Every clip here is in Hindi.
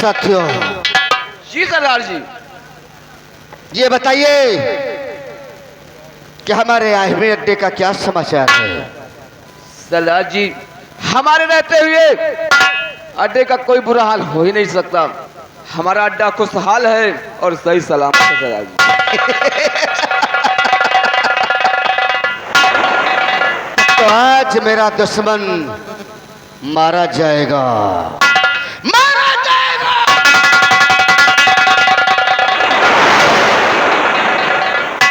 साथियों, जी सरदार जी। ये बताइए कि हमारे आहिर अड्डे का क्या समाचार है? सरदार जी, हमारे रहते हुए अड्डे का कोई बुरा हाल हो ही नहीं सकता। हमारा अड्डा खुशहाल है और सही सलामत है सरदार जी। तो आज मेरा दुश्मन मारा जाएगा, मारा जाएगा।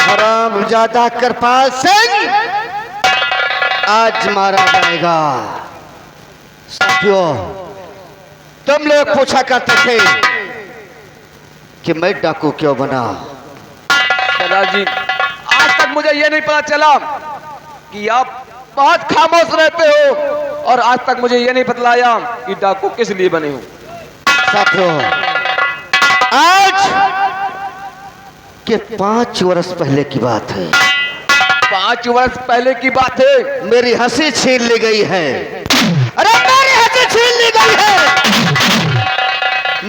हरामजादा कृपाल सिंह आज मारा जाएगा। साथियों, तुम लोग पूछा करते थे कि मैं डाकू क्यों बना। सरदार जी, आज तक मुझे ये नहीं पता चला कि आप बहुत खामोश रहते हो और आज तक मुझे ये नहीं बतलाया कि डाकू किस लिए बने हो। साथियों, आज के 5 वर्ष पहले की बात है। 5 वर्ष पहले की बात है। मेरी हंसी छीन ली गई है। अरे मेरी हंसी छीन ली गई है।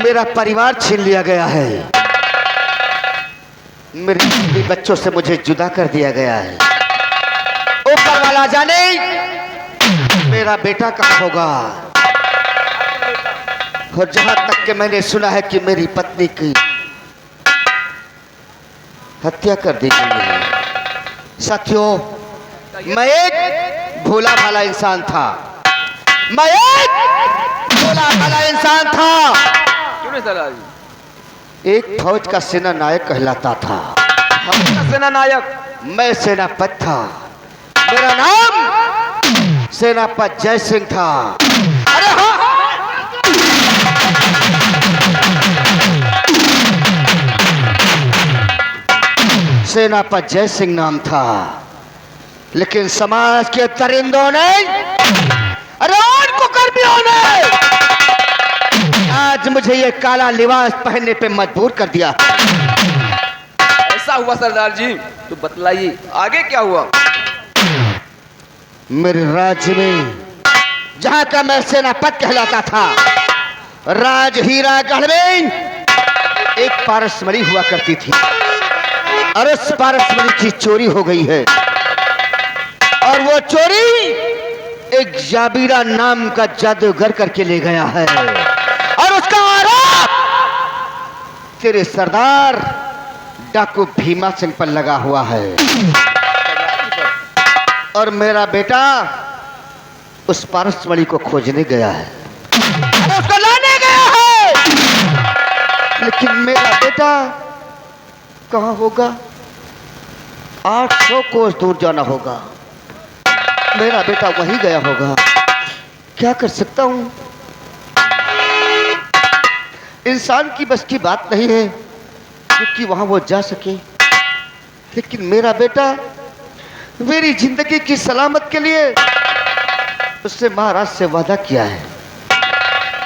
मेरा परिवार छीन लिया गया है। मेरे बच्चों से मुझे जुदा कर दिया गया है। ऊपर वाला जाने मेरा बेटा कहाँ होगा। और जहां तक कि मैंने सुना है कि मेरी पत्नी की हत्या कर दी गई है। साथियों, मैं एक भोला भाला इंसान था। मैं एक भोला भाला इंसान था। क्यों नहीं सरदार जी? एक फौज का सेना नायक कहलाता था। सेना नायक? मैं सेनापति था। मेरा नाम सेनापति जय सिंह था। अरे हाँ, सेनापति जय सिंह नाम था। लेकिन समाज के दरिंदों ने, अरे और कुकर्मियों ने आज मुझे ये काला लिबास पहनने पे मजबूर कर दिया। ऐसा हुआ सरदार जी? तो बतलाइए आगे क्या हुआ। मेरे राज्य में जहां का मैं सेनापति कहलाता था, राज हीरागढ़ में एक पारसमणि हुआ करती थी और उस पारसमणि की चोरी हो गई है। और वो चोरी एक जाबीरा नाम का जादूगर करके ले गया है। और उसका आरोप तेरे सरदार डाकू भीमा सिंह पर लगा हुआ है। और मेरा बेटा उस पारसमणि को खोजने गया है, उसको लाने गया है। लेकिन मेरा बेटा कहाँ होगा? 800 कोस दूर जाना होगा। मेरा बेटा वहीं गया होगा। क्या कर सकता हूं? इंसान की बस की बात नहीं है क्योंकि वहां वो जा सके। लेकिन मेरा बेटा मेरी जिंदगी की सलामत के लिए उसने महाराज से वादा किया है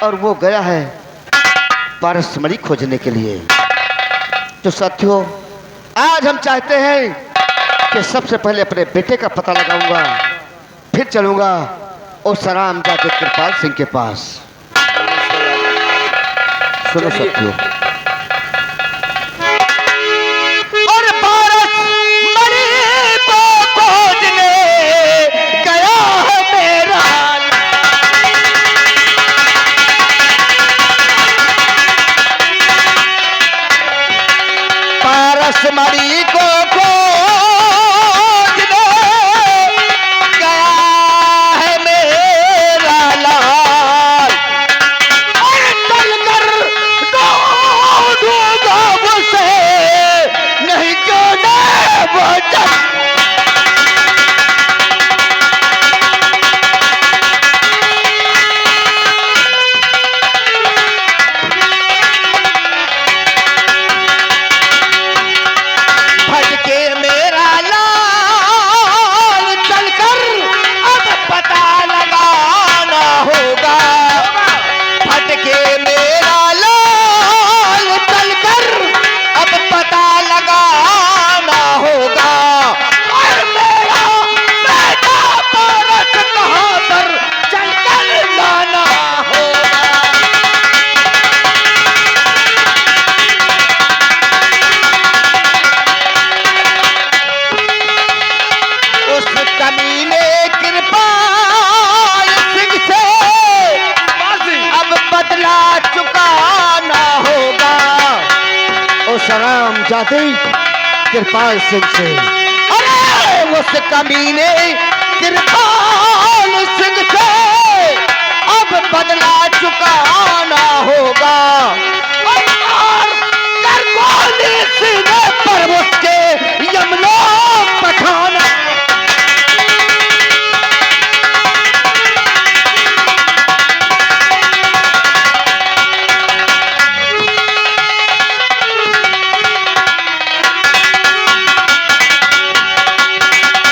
और वो गया है पारसमणि खोजने के लिए। तो साथियों, आज हम चाहते हैं कि सबसे पहले अपने बेटे का पता लगाऊंगा, फिर चलूंगा उस हरामजादे कृपाल सिंह के पास। सुनो साथियों, पारसमणि को खोजने गया है मेरा लाल। और चलकर जाते कृपाल सिंह से। अरे उस कमीने कृपाल सिंह से अब बदला चुकाना होगा। कर गोली सीने पर उसके यमलोक पठाना।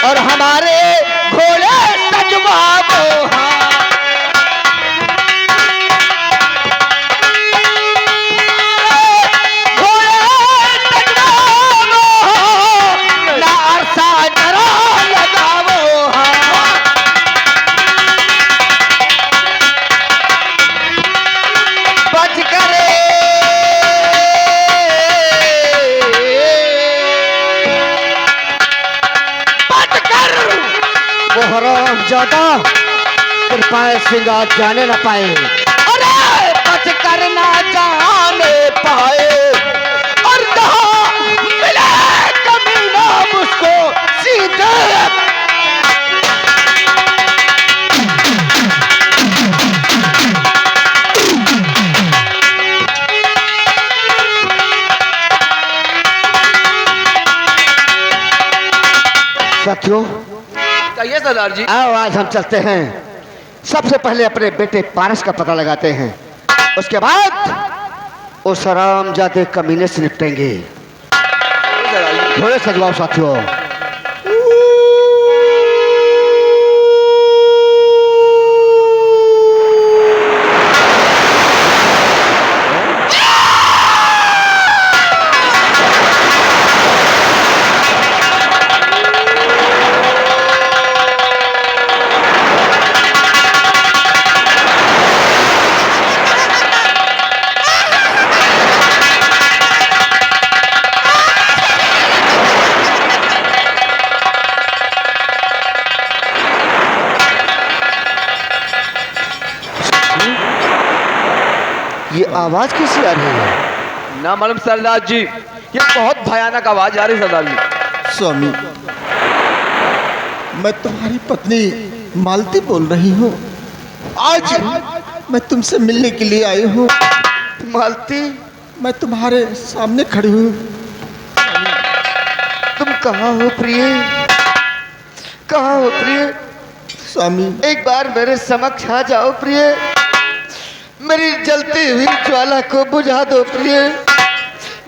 और हमारे घोड़े सजवा वो ज्यादा कृपाल सिंह आज जाने न पाए। अरे बच कर ना जाने पाए और कहा मिले कमीना मुझको सीधे। साथियों कहिए सरदार जी। आओ आज हम चलते हैं। सबसे पहले अपने बेटे पारस का पता लगाते हैं, उसके बाद उस हरामजादे कमीने से निपटेंगे। घोड़े सजवाओ साथियों। ये आवाज कैसी आ रही है? ना मालूम सरदार जी, ये बहुत भयानक आवाज आ रही है सरदार जी। स्वामी, मैं तुम्हारी पत्नी मालती बोल रही हूँ। आज मैं तुमसे मिलने के लिए आई हूँ। मालती, मैं तुम्हारे सामने खड़ी हूँ। तुम कहाँ हो प्रिय? कहाँ हो प्रिय? स्वामी, एक बार मेरे समक्ष आ जाओ प्रिय। मेरी जलती हुई ज्वाला को बुझा दो प्रिय।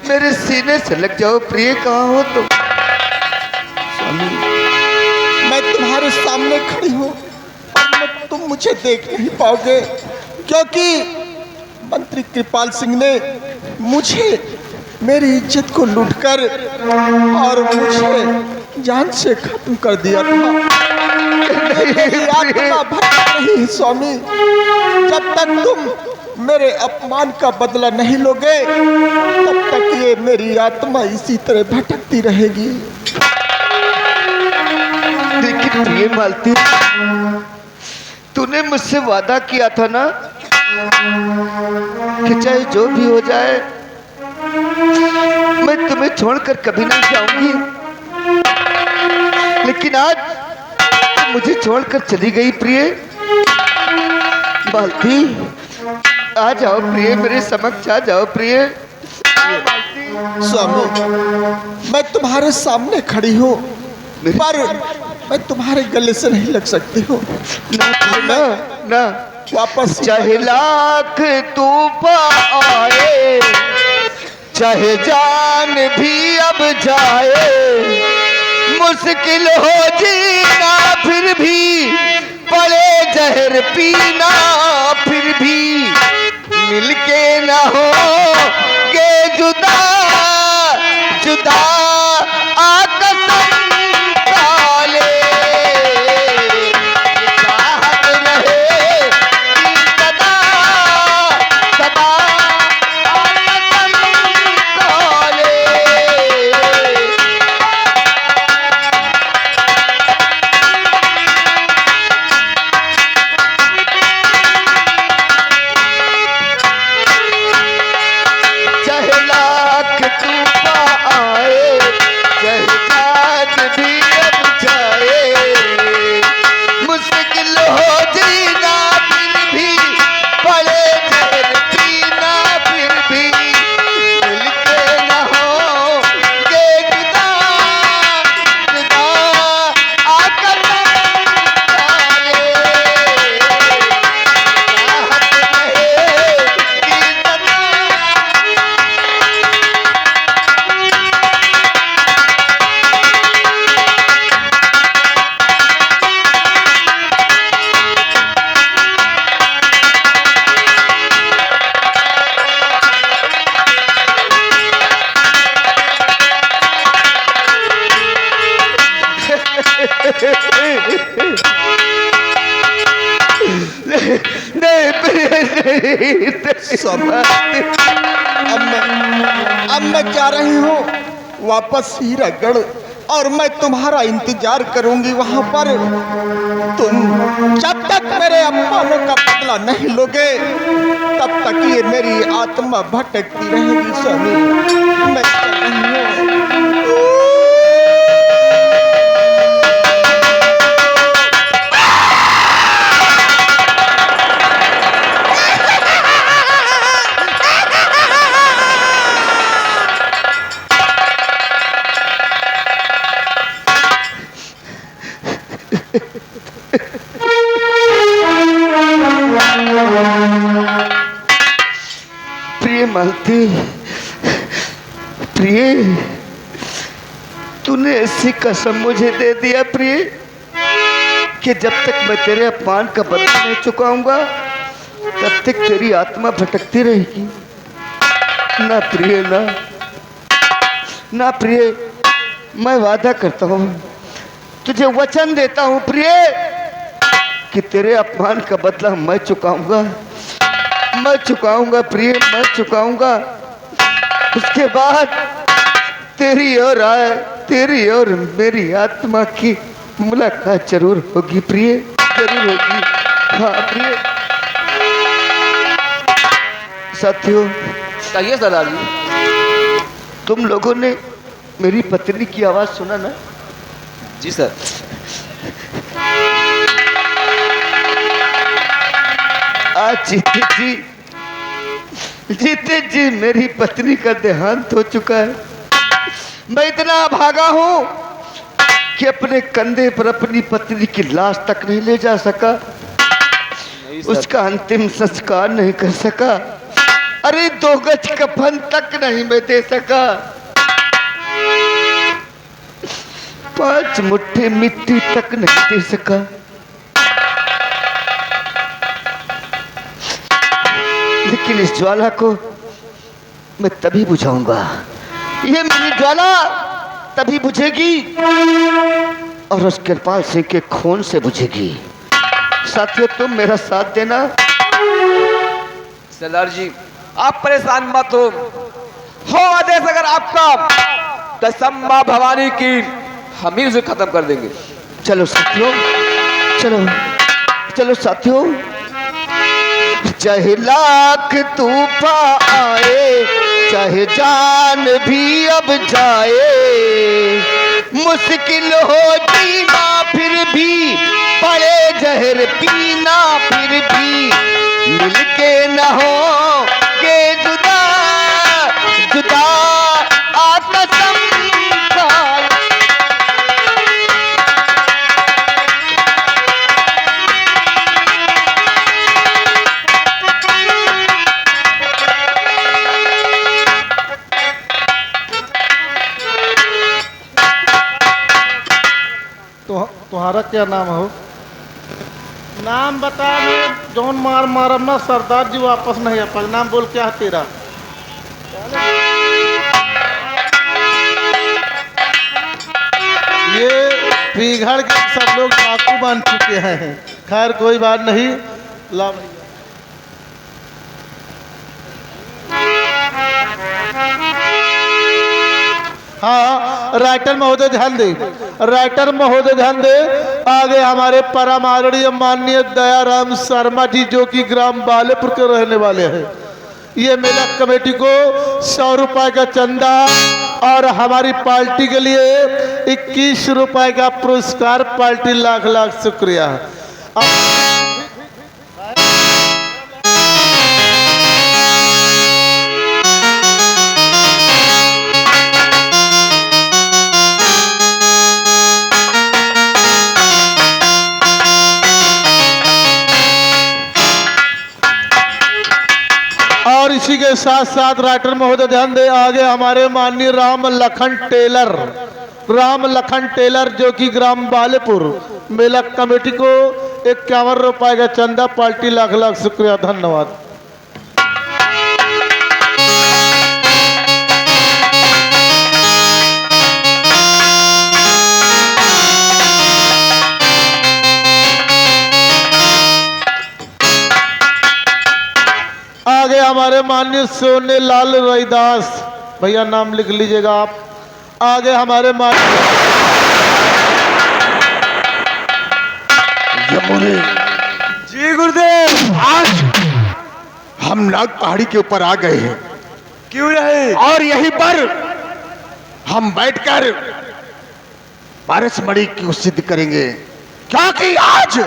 मेरे सीने से लग जाओ प्रिय। कहाँ हो तुम? स्वामी, मैं तुम्हारे सामने खड़ी हूँ और तुम मुझे देख नहीं पाओगे, क्योंकि मंत्री कृपाल सिंह ने मुझे मेरी इज्जत को लूटकर और मुझे जान से खत्म कर दिया था। मेरी आत्मा भटक रही है स्वामी। जब तक तुम मेरे अपमान का बदला नहीं लोगे, तब तक ये मेरी आत्मा इसी तरह भटकती रहेगी। लेकिन प्रिय मालती, तूने मुझसे वादा किया था ना कि चाहे जो भी हो जाए मैं तुम्हें छोड़कर कभी नहीं जाऊंगी। लेकिन आज तुम मुझे छोड़कर चली गई प्रिय। मालती, आ जाओ प्रिय, मेरे समक्ष आ जाओ प्रिय। स्वामी, मैं तुम्हारे सामने खड़ी हूँ, पर मैं तुम्हारे गले से नहीं लग सकती हूँ। ना ना, वापस चाहे लाख तूफान आए, चाहे जान भी अब जाए, मुश्किल हो जीना फिर भी, पड़े जहर पीना फिर भी, मिलके ना हो गे जुदा जुदा आकसम काले। चाहत रहे कि सदा सदा आकसम काले। चाहे लाख तूफान हो जीना फिर भी पड़े जहर पीना फिर भी मिलके न होंगे जुदा जुदा आकर चाहे चाहत रहेगी सदा। अब मैं जा रही हूँ वापस हीरागढ़ और मैं तुम्हारा इंतजार करूंगी वहां पर। तुम जब तक मेरे अपमानों का बदला नहीं लोगे तब तक ये मेरी आत्मा भटकती रहेगी स्वामी। मैं चल रही हूँ। प्रिय मालती, प्रिय तूने ऐसी कसम मुझे दे दिया प्रिय कि जब तक मैं तेरे अपमान का बदला नहीं चुकाऊंगा तब तक तेरी आत्मा भटकती रहेगी। ना प्रिय, ना ना प्रिय, मैं वादा करता हूँ, तुझे वचन देता हूँ प्रिय कि तेरे अपमान का बदला मैं चुकाऊंगा, मैं चुकाऊंगा प्रिय, मैं चुकाऊंगा। उसके बाद तेरी और मेरी आत्मा की मुलाकात जरूर होगी प्रिय, जरूर होगी। हाँ प्रिय। साथियों, कहिए सरदार जी। तुम लोगों ने मेरी पत्नी की आवाज सुना ना? जी सर। आज जीते जी मेरी पत्नी का देहांत हो चुका है। मैं इतना भागा हूं कि अपने कंधे पर अपनी पत्नी की लाश तक नहीं ले जा सका, उसका अंतिम संस्कार नहीं कर सका, अरे 2 गज कफन तक नहीं मैं दे सका, 5 मुट्ठी मिट्टी तक नहीं दे सका। लेकिन इस ज्वाला को मैं तभी बुझाऊंगा, ये मेरी ज्वाला तभी बुझेगी और उस कृपाल सिंह के खून से बुझेगी। साथियों, तुम मेरा साथ देना। सरदार जी आप परेशान मत हो आदेश अगर आपका तो सम्मा भवानी की हम ही उसे खत्म कर देंगे। चलो साथियों, चलो चलो साथियों। चाहे लाख तूफान आए, चाहे जान भी अब जाए, मुश्किल हो जीना फिर भी पड़े जहर पीना फिर भी मिलके न होंगे जुदा जुदा कसम खा। तुम्हारा क्या नाम हो? नाम बता दे। जौन मार मारब ना सरदार जी वापस नहीं आ पाए। नाम बोल, क्या है तेरा? ये बिगड़ के सब लोग डाकू बन चुके हैं। खैर कोई बात नहीं, ला भैया। हाँ, राइटर महोदय ध्यान दे, राइटर महोदय ध्यान दे। आगे हमारे परम आदरणीय माननीय दयाराम शर्मा जी जो कि ग्राम बालेपुर के रहने वाले हैं, ये मेला कमेटी को 100 रुपए का चंदा और हमारी पार्टी के लिए 21 रुपए का पुरस्कार। पार्टी लाख लाख शुक्रिया। और इसी के साथ साथ राइटर महोदय ध्यान दे, आगे हमारे माननीय राम लखन टेलर जो कि ग्राम बालेपुर मेला कमेटी को 51 रुपए का चंदा, पार्टी लाख लाख शुक्रिया, धन्यवाद। आगे हमारे माननीय सोने लाल रैदास भैया, नाम लिख लीजिएगा आप। आगे हमारे यमुने, जी गुरुदेव। आज हम नाग पहाड़ी के ऊपर आ गए हैं। क्यों रहे? और यहीं पर हम बैठकर पारसमणि को सिद्ध करेंगे, क्योंकि आज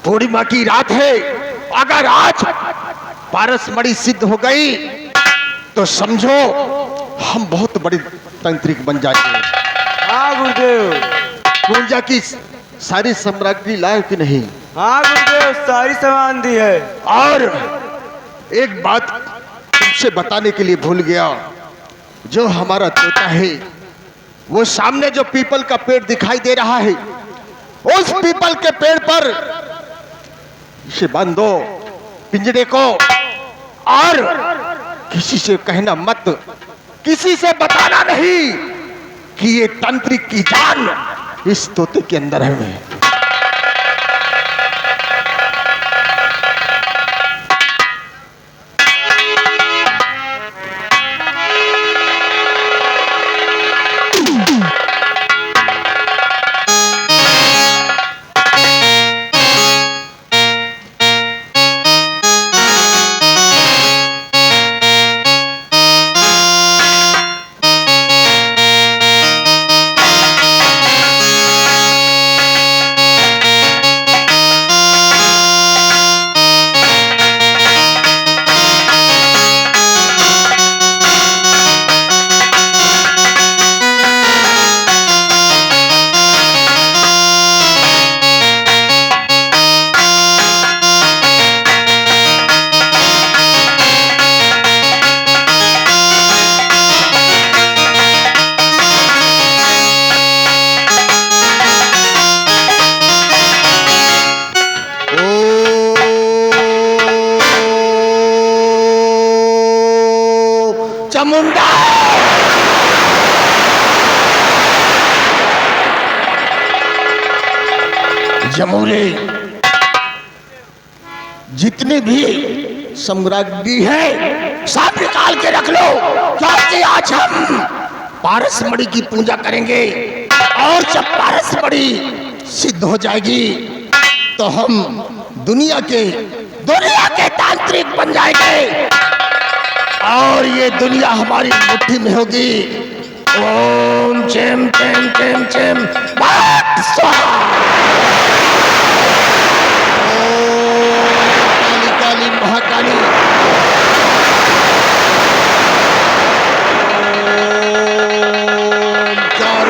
पूर्णिमा की रात है। अगर आज पारसमणि सिद्ध हो गई तो समझो हम बहुत बड़े तांत्रिक बन जाएंगे। हाँ गुरुदेव। पूजा की सारी सामग्री लाए कि नहीं? हाँ गुरुदेव, सारी सामान दी है। और एक बात तुमसे बताने के लिए भूल गया, जो हमारा तोता है वो सामने जो पीपल का पेड़ दिखाई दे रहा है, उस पीपल के पेड़ पर इसे बांधो पिंजरे को, और किसी से कहना मत, किसी से बताना नहीं कि ये तांत्रिक की जान इस तोते के अंदर है। चामुंडा, जमुरे, जितनी भी सामग्री है सब निकाल के रख लो, क्योंकि आज हम पारसमणि की पूजा करेंगे। और जब पारसमणि सिद्ध हो जाएगी तो हम दुनिया के तांत्रिक बन जाएंगे, और ये दुनिया हमारी मुट्ठी में होगी। ओम चेम चेम चेम चेम स्वाहा। काली काली महाकाली, ओम चार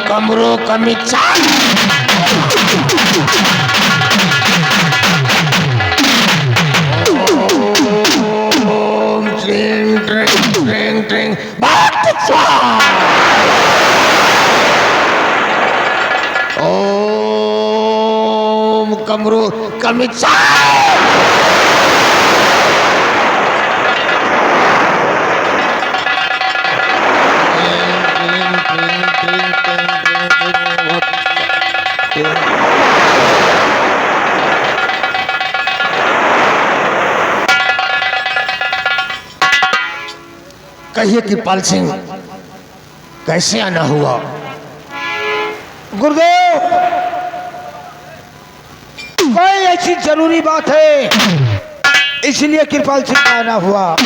कमरो कमिचा। ओम ट्रिंग ट्रिंग ट्रिंग ट्रिंग ओम कमरो कमिचा। कहिए कृपाल सिंह, कैसे आना हुआ? गुरुदेव, कोई ऐसी जरूरी बात है, इसलिए कृपाल सिंह का आना हुआ।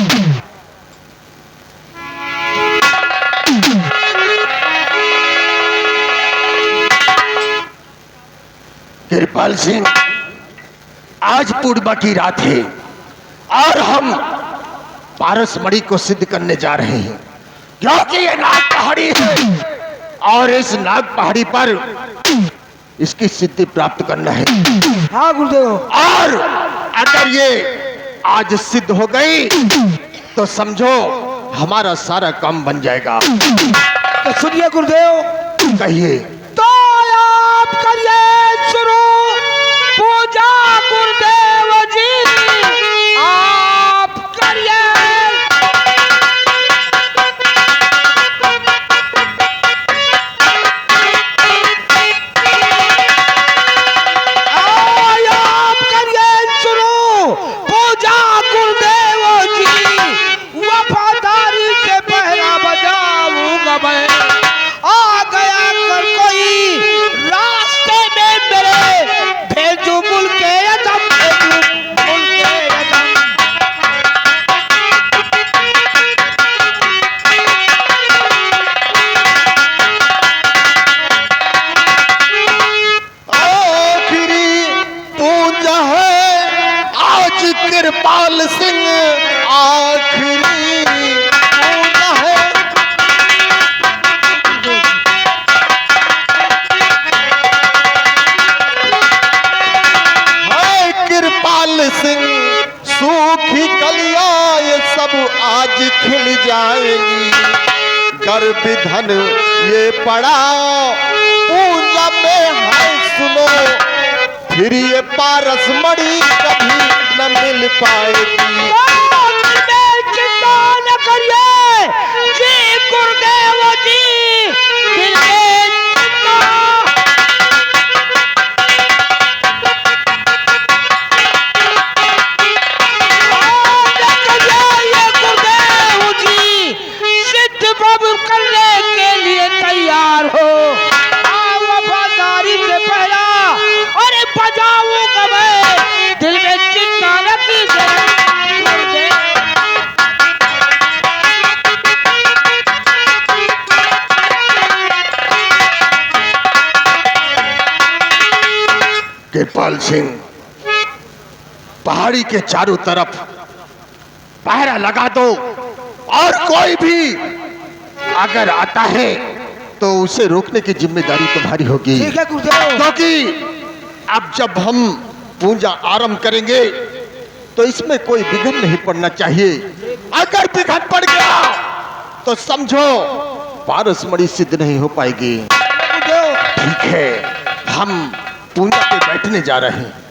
कृपाल सिंह, आज पूर्णिमा की रात है और हम पारसमणि को सिद्ध करने जा रहे हैं, क्योंकि ये नाग पहाड़ी है और इस नाग पहाड़ी पर इसकी सिद्धि प्राप्त करना है। हाँ गुरुदेव। और अगर ये आज सिद्ध हो गई तो समझो हमारा सारा काम बन जाएगा। तो सुनिए गुरुदेव, कहिए। तो आप करिए शुरू पूजा गुरुदेव जी, आप करिए। आप करिए शुरू पूजा गुरुदेव जी, वफादारी से पहरा बजाऊंगा मैं। आ गया कर कोई रास्ते में मेरे, भेजू मुल के यजम, भेजू मुल के यजम। आखिरी पूजा है आज कृपाल सिंह, आखिरी पूजा है। हाय कृपाल सिंह, सूखी कलियां ये सब आज खिल जाएंगी। गर्भ धन ये पड़ा पूजा में है सुनो, फिर ये पारसमणि कभी न मिल पाएगी। चिंता न करिए जी गुरुदेव जी, दिल में चिंता। ये गुरुदेव जी सिद्ध प्रभु करने के लिए तैयार हो। वफादारी से पहला अरे बजाऊंगा मैं, दिल में चिंता न कीजिए। कृपाल सिंह, पहाड़ी के चारों तरफ पहरा लगा दो और कोई भी अगर आता है तो उसे रोकने की जिम्मेदारी तुम्हारी होगी। ठीक है गुरुदेव। क्योंकि अब जब हम पूजा आरंभ करेंगे तो इसमें कोई विघ्न नहीं पड़ना चाहिए। अगर विघ्न पड़ गया तो समझो पारसमणि सिद्ध नहीं हो पाएगी। ठीक है, हम पूजा पे बैठने जा रहे हैं।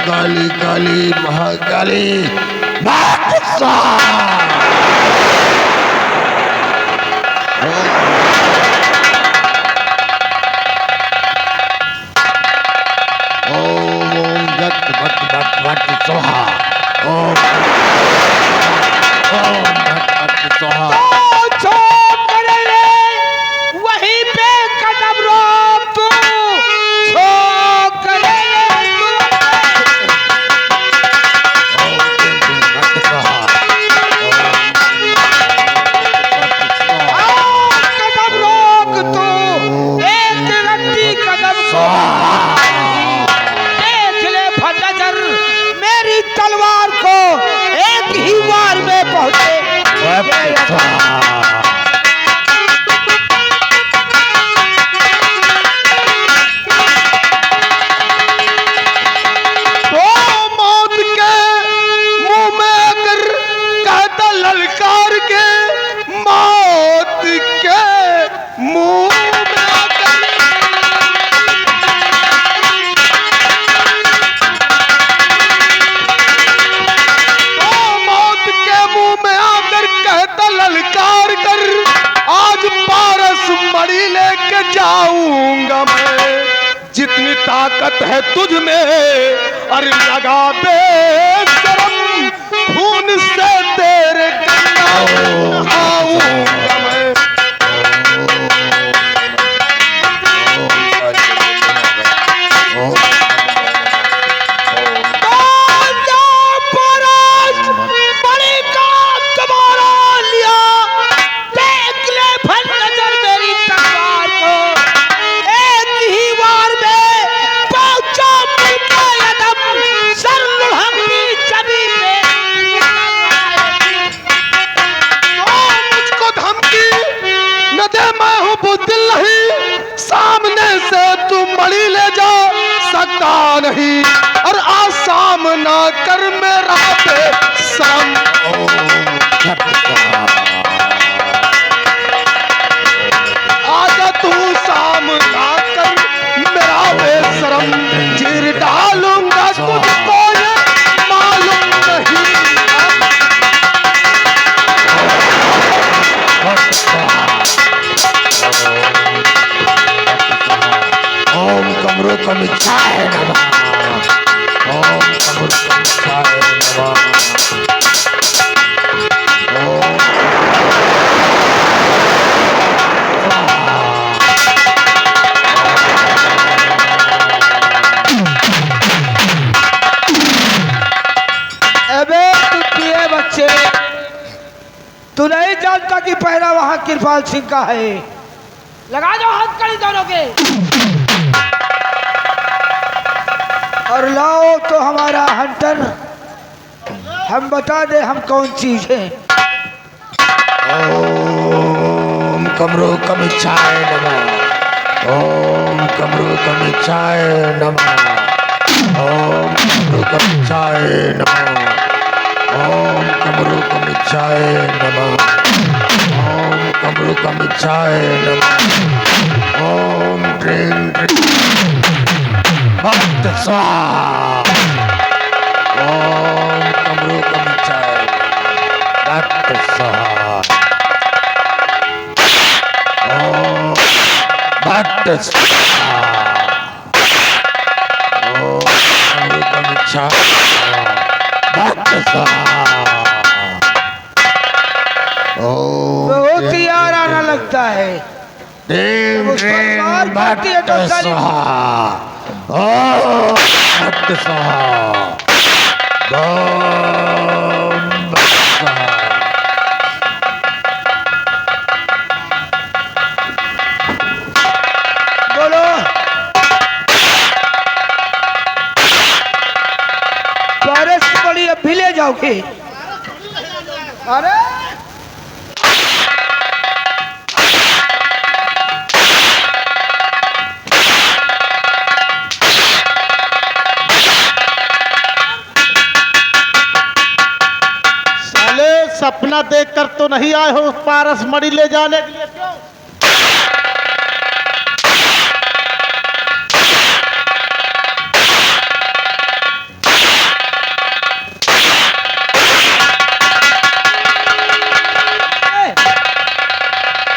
काली काली महाकाली बादशाह। जाऊंगा मैं, जितनी ताकत है तुझ में, अरे लगा बेशरम खून से तेरे गंगा आऊंगा मैं। सामने से तू मणि ले जा सकता नहीं, और आज सामना कर मेरा बेशरम। आजा तू सामना कर मेरा बेशरम, चीर डालूंगा तुझको ये मालूम नहीं। ओम कमरो कम इच्छाए नमः, ओम कमरो कम इच्छाए नमः, ओम अबे तुझे बच्चे, तू नहीं जानता कि पहला वहां कृपाल सिंह का है। लगा दो हाथ कड़ी दोनों के और लाओ तो हमारा हंटर, हम बता दे हम कौन चीज है। ओम कमरो कम इच्छाए नमः, ओम कमरो कम इच्छाए नमः, ओम कमरो कम इच्छाए नमः, ओम कमरो कम इच्छाए नमः, ओम कमरो कम इच्छाए नमः, ओम ड्रिंग भक्त स्वाहा, ओम कमरो कम इच्छाए भक्त स्वाहा, ओम भक्त स्वाहा, ओम कमरो कम इच्छाए भक्त स्वाहा। बहुत ही आना लगता है। ड्रिंग उस पर ड्रिंग मार पड़ती है भक्त तो साली- स्वाहा, ओम भक्त स्वाहा, ओम भक्त स्वाहा। बोलो पारस बड़ी अब भी ले जाओगे? अरे साले सपना देखकर तो नहीं आए हो पारस मणि ले जाने के लिए? क्यों?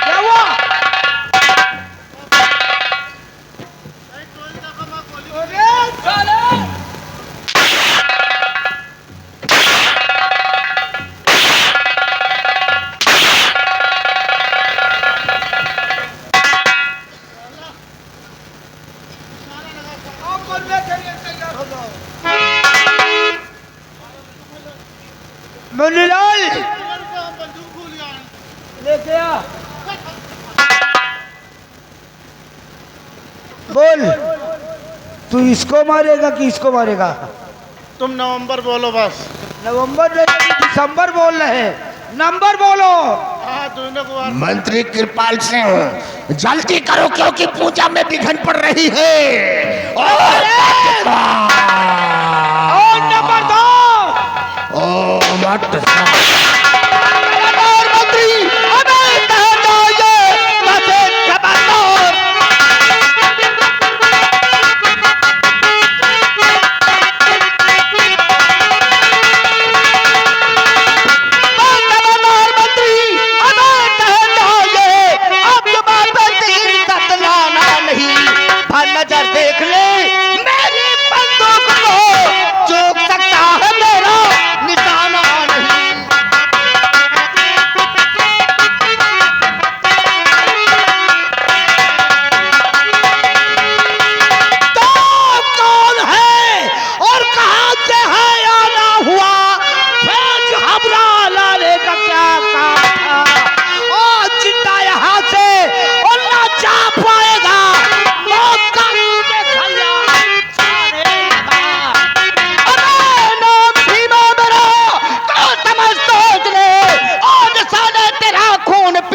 क्या हुआ? अरे साले! आप बनने के लिए तैयार हो जाओ। मुन्नीलाल लेके आ। बोल तू इसको मारेगा कि इसको मारेगा? तुम नवंबर बोलो बस। नवंबर नहीं कि दिसंबर बोल रहे हैं, नंबर बोलो। हाँ दोनों को मंत्री कृपाल सिंह जल्दी करो क्योंकि पूजा में विघ्न पड़ रही है। और नंबर दो। ओम भक्त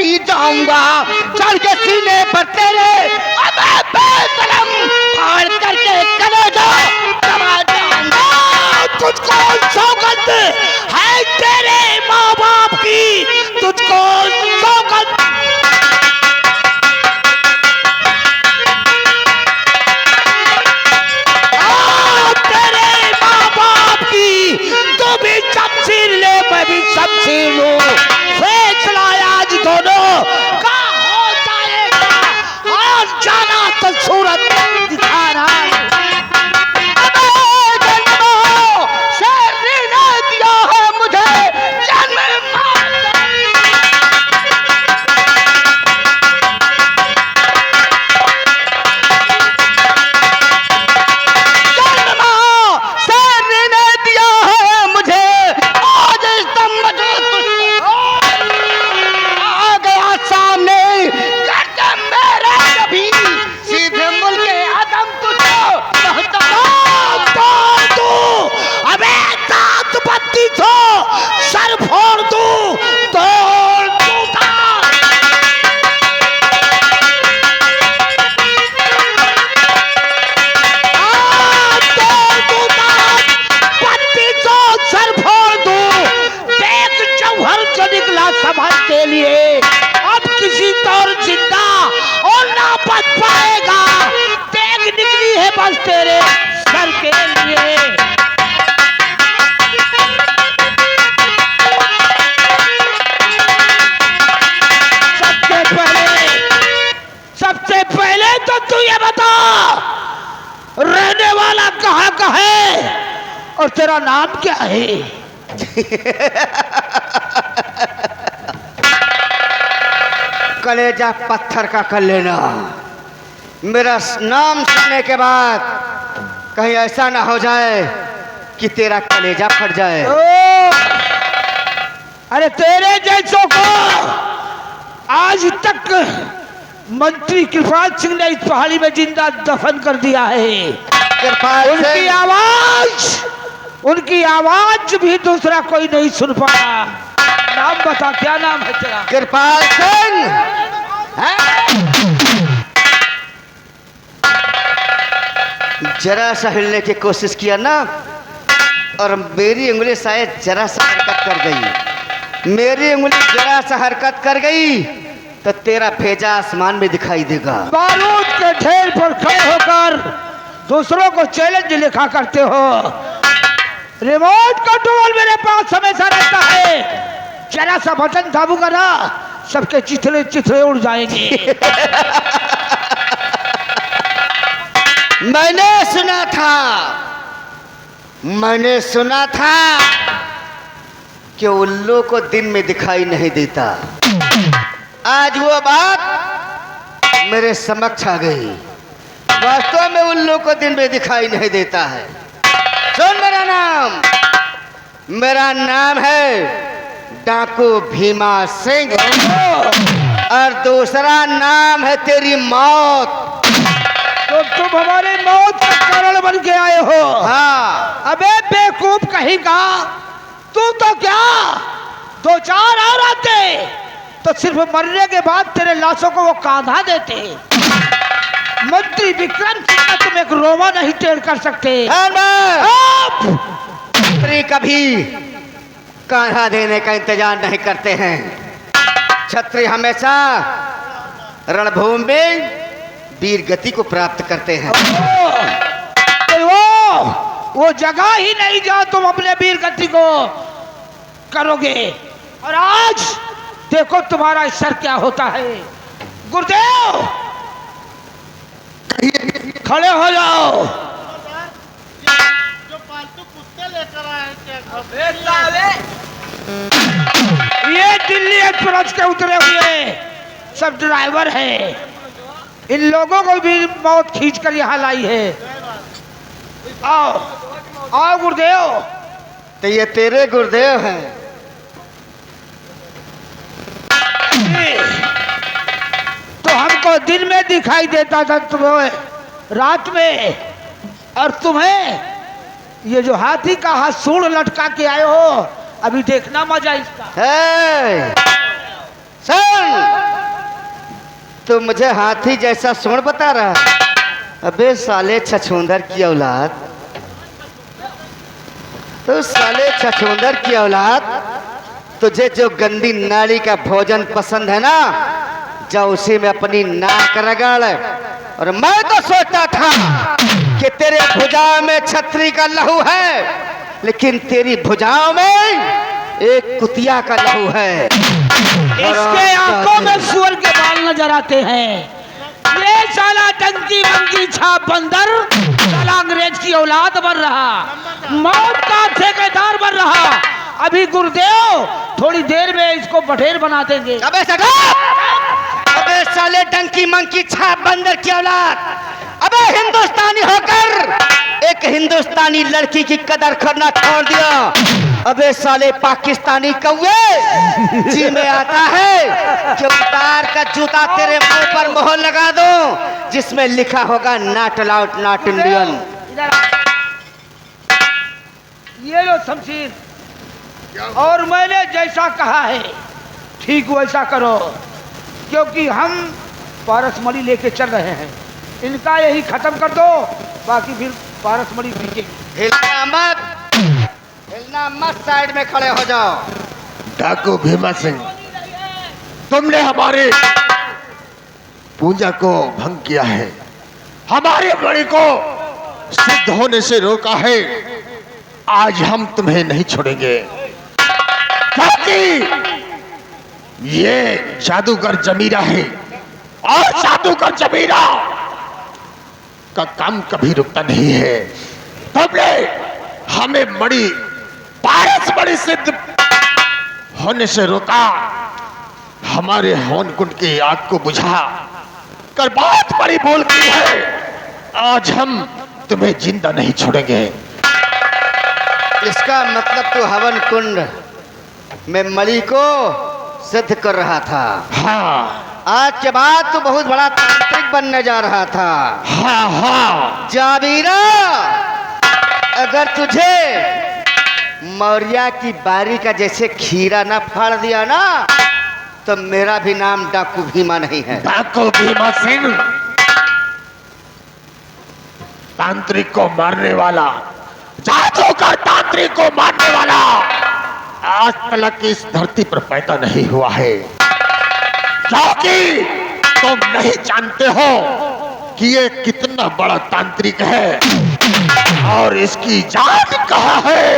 भी जाऊंगा चढ़ के सीने पर तेरे, अबे बेशरम फाड़ करके कलेजा दबा जाऊंगा। तुझको सौगंध है तेरे माँ बाप की, तुझको सौगंध। तेरे माँ बाप की तू भी शमशीर ले, मैं भी शमशीर लूं, फैसला आज दोनों का हो जाएगा। और जाना तो सूरत दिखाना। सर फोड़ दूं तोड़ दूंगा। तोड़ दूंगा, पत्ती तो सर फोड़ दूं। देख जौहर जो निकला समाज के लिए, अब किसी तौर जिंदा और ना बच पाएगा। देख निकली है बस तेरे सर के लिए। सबसे पहले तो तू ये बता, रहने वाला कहाँ का है और तेरा नाम क्या है? कलेजा पत्थर का कर लेना। मेरा नाम सुनने के बाद कहीं ऐसा ना हो जाए कि तेरा कलेजा फट जाए। अरे तेरे जैसों को आज तक मंत्री कृपाल सिंह ने इस पहाड़ी में जिंदा दफन कर दिया है। उनकी आवाज भी दूसरा कोई नहीं सुन पाया। नाम बता, क्या नाम है तेरा? कृपाल सिंह। जरा सा हिलने की कोशिश किया ना और मेरी उंगली शायद जरा सा हरकत कर गई, मेरी उंगली जरा सा हरकत कर गई तो तेरा भेजा आसमान में दिखाई देगा। बारूद के ढेर पर खड़े होकर दूसरों को चैलेंज लिखा करते हो। रिमोट कंट्रोल मेरे पास हमेशा रहता है। जरा सा बटन दाबूंगा ना, सबके चिथड़े चिथड़े उड़ जाएंगे। मैंने सुना था कि उल्लू को दिन में दिखाई नहीं देता। आज वो बात मेरे समक्ष आ गई। वास्तव में उल्लू को दिन में दिखाई नहीं देता है। सुन मेरा नाम है डाकू भीमा सिंह और दूसरा नाम है तेरी मौत। तो तुम हमारी मौत का कारण बन के आए हो? हाँ। अबे बेवकूफ कहीं का, तू तो क्या 2-4 और आते तो सिर्फ मरने के बाद तेरे लाशों को वो कांधा देते। मंत्री विक्रम सिंह का तुम एक रोमा नहीं टेढ़ कर सकते। मंत्री कभी कांधा देने का इंतजार नहीं करते हैं। छत्री हमेशा रणभूमि में वीर गति को प्राप्त करते हैं। वो जगह ही नहीं जहां तुम अपने वीर गति को करोगे। और आज देखो तुम्हारा सर क्या होता है। गुरुदेव खड़े हो जाओ। जो पालतू कुत्ते लेकर आए ये दिल्ली एक्सप्रेस के उतरे हुए सब ड्राइवर हैं। इन लोगों को भी मौत खींच कर यहाँ लाई है। आओ आओ गुरुदेव। तो ये तेरे गुरुदेव हैं। तो हमको दिन में दिखाई देता था, तुम्हें रात में, और तुम्हें ये जो हाथी का हाथ सूंड लटका के आए हो, अभी देखना मजा इसका। सुन, तो मुझे हाथी जैसा सूंड बता रहा है? अबे साले छछूंदर की औलाद, तो साले छछूंदर की औलाद, तुझे जो गंदी नाली का भोजन पसंद है ना, जा उसी में अपनी नाक रगड़। और मैं तो सोचता था कि तेरे भुजाओं में छतरी का लहू है, लेकिन तेरी भुजाओं में एक कुतिया का लहू है। इसके आंखों में सुअर के बाल नजर आते हैं। ये साला टंकी मंकी छाप बंदर साला अंग्रेज की औलाद बन रहा, मौत का ठेकेदार बन रहा। अभी गुरुदेव थोड़ी देर में इसको बटेर बना देंगे। अबे सगा! अबे साले टंकी मंकी छाप बंदर की औलाद, अबे हिंदुस्तानी होकर एक हिंदुस्तानी लड़की की कदर करना छोड़ दिया। अबे साले पाकिस्तानी कौवे, जी में आता है कि उतार का जूता तेरे मुंह पर मोहर लगा दो, जिसमें लिखा होगा नॉट अलाउड, नॉट इंडियन। ये लो शमशीर, और मैंने जैसा कहा है ठीक वैसा करो, क्योंकि हम पारसमणि लेके चल रहे हैं। इनका यही खत्म कर दो, बाकी फिर पारसमणि पीछेगी। हिलना मत, साइड में खड़े हो जाओ। डाकू भीमा सिंह, तुमने हमारे पूजा को भंग किया है, हमारे बड़े को सिद्ध होने से रोका है। आज हम तुम्हें नहीं छोड़ेंगे, क्योंकि ये जादूगर जमीरा है, और जादूगर जमीरा का काम कभी रुकता नहीं है। तुमने हमें मणि पारसमणि सिद्ध होने से रोका, हमारे हवन कुंड की आग को बुझा कर बहुत बड़ी भूल की है। आज हम तुम्हें जिंदा नहीं छोड़ेंगे। इसका मतलब तू हवन कुंड में मणि को सिद्ध कर रहा था। हाँ आज के बाद तू बहुत बड़ा तांत्रिक बनने जा रहा था। हाँ हाँ जाबीरा, अगर तुझे मौर्या की बारी का जैसे खीरा ना फाड़ दिया ना, तो मेरा भी नाम डाकू भीमा नहीं है। डाकू भीमा सिंह, तांत्रिक को मारने वाला, जादूगर तांत्रिक को मारने वाला आज तक इस धरती पर पैदा नहीं हुआ है, क्योंकि तुम नहीं जानते हो कि ये कितना बड़ा तांत्रिक है और इसकी जान कहाँ है,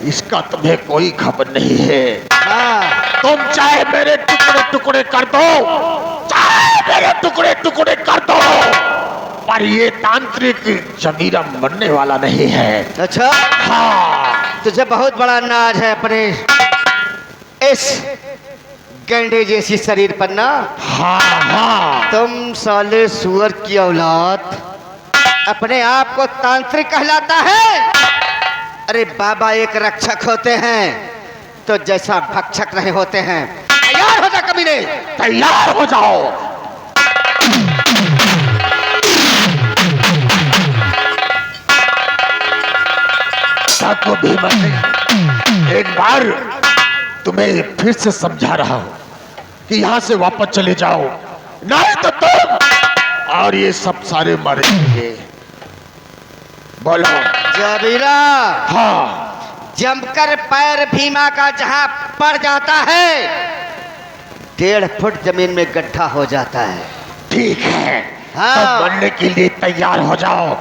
इसका तुम्हें कोई खबर नहीं है। हाँ, तुम चाहे मेरे टुकड़े टुकड़े कर दो, चाहे मेरे टुकड़े टुकड़े कर दो, पर ये तांत्रिक जमीरा मरने वाला नहीं है। अच्छा, हाँ, तुझे बहुत बड़ा नाज है अपने इस गैंडे जैसी शरीर पर ना। हाँ हाँ, तुम साले सुअर की औलाद अपने आप को तांत्रिक कहलाता है। अरे बाबा एक रक्षक होते हैं तो जैसा भक्षक नहीं होते हैं। तैयार हो जा कमीने, तैयार हो जाओ। डाकू भीमा सिंह, एक बार तुम्हें फिर से समझा रहा हूं कि यहां से वापस चले जाओ, नहीं तो तुम और ये सब सारे मरेंगे। बोलो। जबीरा, हाँ, जमकर पैर भीमा का जहां पड़ जाता है 1.5 फुट जमीन में गड्ढा हो जाता है। ठीक है, हाँ। तो बनने के लिए तैयार हो जाओ।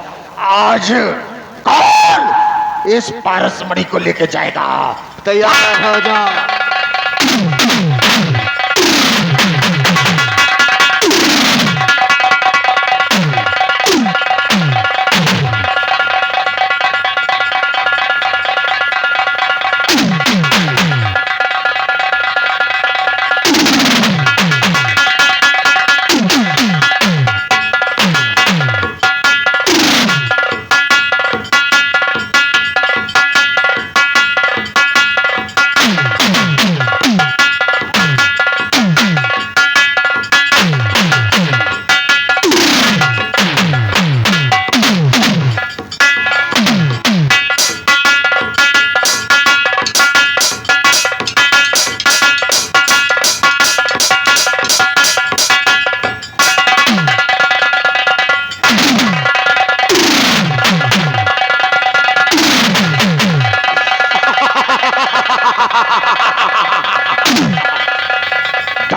आज कौन इस पारसमणि को लेके जाएगा? तैयार हो जाओ।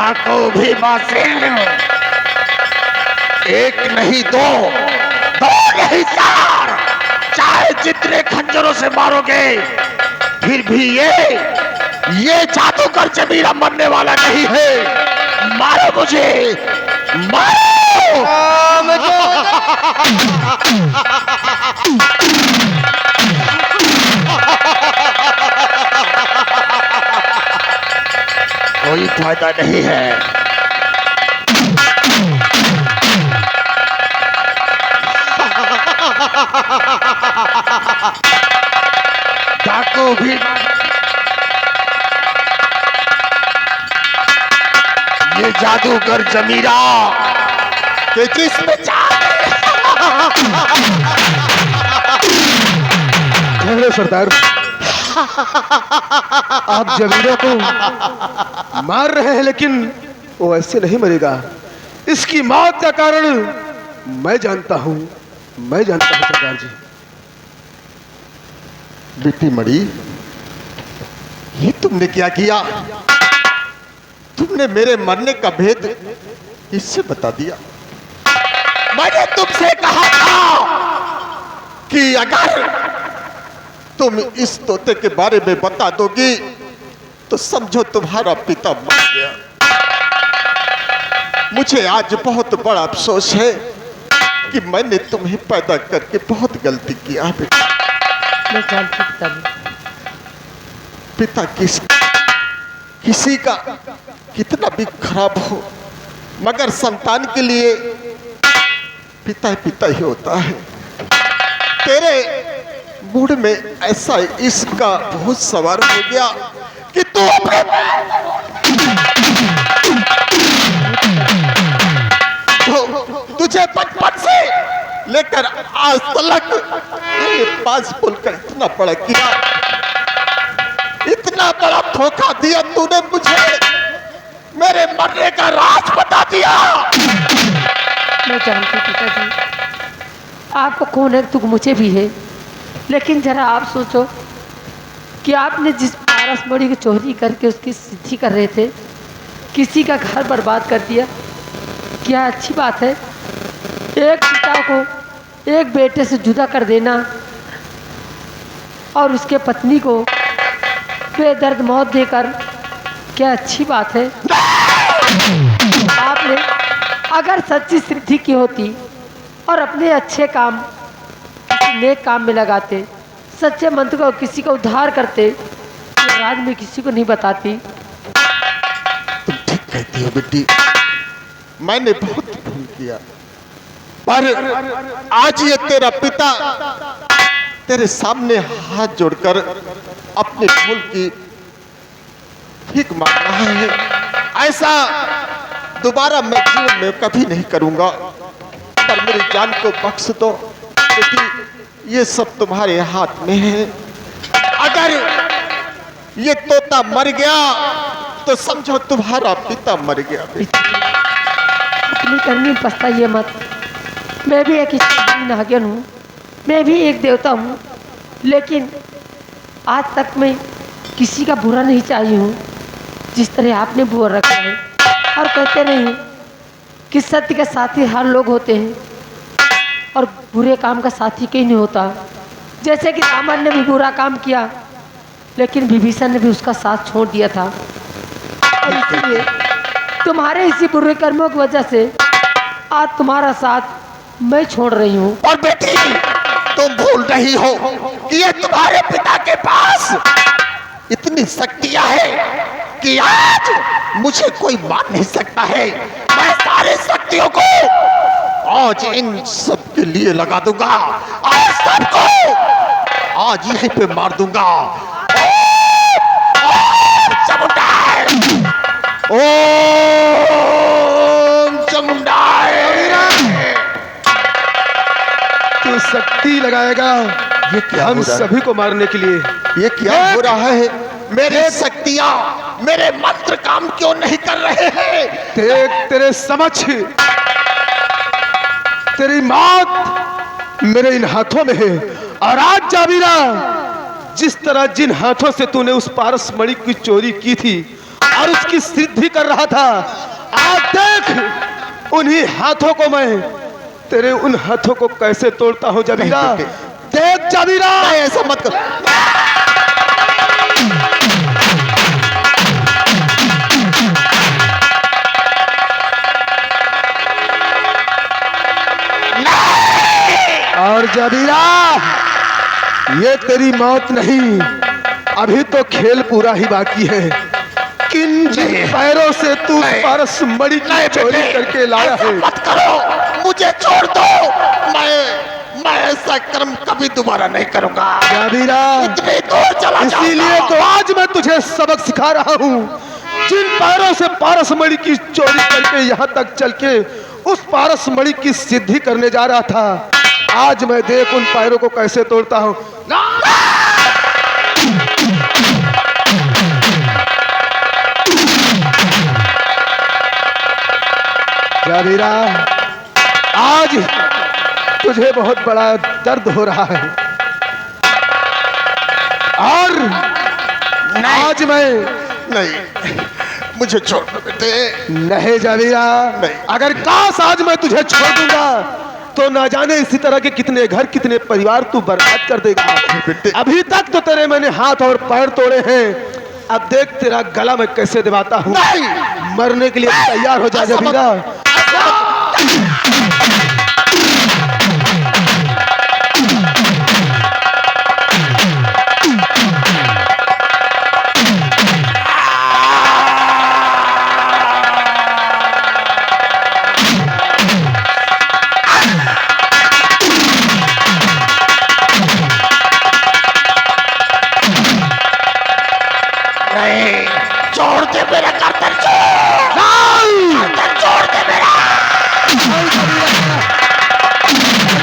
डाकू भी बासिंग, एक नहीं दो, दो नहीं चार, चाहे जितने खंजरों से मारोगे फिर भी ये जादूगर जमीरा मरने वाला नहीं है। मारो मुझे, मारो। कोई फायदा नहीं है। डाकू भी ये जादूगर जमीरा के जिसमें सरदार, आप जमीरा को मार रहे हैं लेकिन वो ऐसे नहीं मरेगा। इसकी मौत का कारण मैं जानता हूं, मैं जानता हूं सरदार जी। बेटी मणि, ये तुमने क्या किया? तुमने मेरे मरने का भेद इससे बता दिया। मैंने तुमसे कहा था कि अगर तुम इस तोते के बारे में बता दोगी तो समझो तुम्हारा पिता मर गया। मुझे आज बहुत बड़ा अफसोस है कि मैंने तुम्हें पैदा करके बहुत गलती किया है बेटा। मैं जानती पिता किसी का कितना भी खराब हो मगर संतान के लिए पिता पिता ही होता है। तेरे मूड में ऐसा इसका भूत सवार हो गया कि तू तुझे बचपन से लेकर आज तक मेरे पास बोलकर इतना बड़ा किया, इतना बड़ा धोखा दिया तूने मुझे। मेरे मरने का राज बता दिया। मैं जानती पिताजी, आपको कौन है तो मुझे भी है, लेकिन जरा आप सोचो कि आपने जिस पारसमणि की चोरी करके उसकी सिद्धि कर रहे थे, किसी का घर बर्बाद कर दिया। क्या अच्छी बात है एक पिता को एक बेटे से जुदा कर देना और उसके पत्नी को बेदर्द मौत देकर? क्या अच्छी बात है। आपने अगर सच्ची सिद्धि की होती और अपने अच्छे काम किसी नेक काम में लगाते, सच्चे मंत्र को किसी का उद्धार करते, तो राज में किसी को नहीं बताती। तुम ठीक कहती हो बेटी, मैंने बहुत भूल किया, पर आज ये तेरा पिता तेरे सामने हाथ जोड़कर अपने भूल की भीख मांग रहा है। ऐसा दोबारा मैं जीवन में कभी नहीं करूंगा, पर मेरी जान को बख्श दो बेटी। ये सब तुम्हारे हाथ में है। अगर ये तोता मर गया तो समझो तुम्हारा पिता मर गया बेटी। अपनी करनी पछताइए मत। मैं भी एक नागिन हूँ, मैं भी एक देवता हूँ, लेकिन आज तक मैं किसी का बुरा नहीं चाहिए हूँ जिस तरह आपने बुरा रखा है। और कहते नहीं कि सत्य के साथी हर लोग होते हैं और बुरे काम का साथी कहीं नहीं होता। जैसे कि रावण ने भी बुरा काम किया लेकिन विभीषण ने भी उसका साथ छोड़ दिया था, और इसलिए तुम्हारे इसी बुरे कर्मों की वजह से आज तुम्हारा साथ मैं छोड़ रही हूँ। और बेटी तुम भूल रही हो कि ये तुम्हारे पिता के पास इतनी शक्तियां हैं कि आज मुझे कोई मार नहीं सकता है। मैं सारे शक्तियों को आज इन सब के लिए लगा दूंगा और सबको आज यहीं पे मार दूंगा। ओम चामुंडाय। तू शक्ति लगाएगा ये क्या हम हो रहा है? सभी को मारने के लिए। ये क्या हो रहा है? मेरी शक्तियां मेरे मंत्र काम क्यों नहीं कर रहे हैं? देख तेरे समक्ष तेरी मौत मेरे इन हाथों में है। और आज जाबीरा, जिस तरह जिन हाथों से तूने उस पारसमणि की चोरी की थी और उसकी सिद्धि कर रहा था। आज देख उन्हीं हाथों को मैं, तेरे उन हाथों को कैसे तोड़ता हूँ जबीरा। देख जबीरा, ऐसा मत कर। और जबीरा, ये तेरी मौत नहीं, अभी तो खेल पूरा ही बाकी है। किन जिन पैरों से तू पारस मणि की चोरी करके लाया है। मत करो, मुझे छोड़ दो। मैं ऐसा कर्म कभी दोबारा नहीं करूंगा। जबीरा, इतनी दूर चला इसीलिए तो आज मैं तुझे सबक सिखा रहा हूँ। जिन पैरों से पारस मणि की चोरी करके यहाँ तक चल के उस पारस मणि की सिद्धि करने जा रहा था, आज मैं देख उन पैरों को कैसे तोड़ता हूँ। जबीरा, आज तुझे बहुत बड़ा दर्द हो रहा है और आज मैं नहीं, मुझे छोड़ दो बेटे। नहीं जबीरा, नहीं। अगर काश आज मैं तुझे छोड़ दूंगा तो ना जाने इसी तरह के कितने घर कितने परिवार तू बर्बाद कर देगा। अभी तक तो तेरे मैंने हाथ और पैर तोड़े हैं, अब देख तेरा गला मैं कैसे दबाता हूँ। मरने के लिए तैयार हो जा जबीरा। नहीं, छोड़ दे मेरा गर्दन, छोड़ दे मेरा।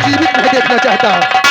जीवित नहीं देखना चाहता।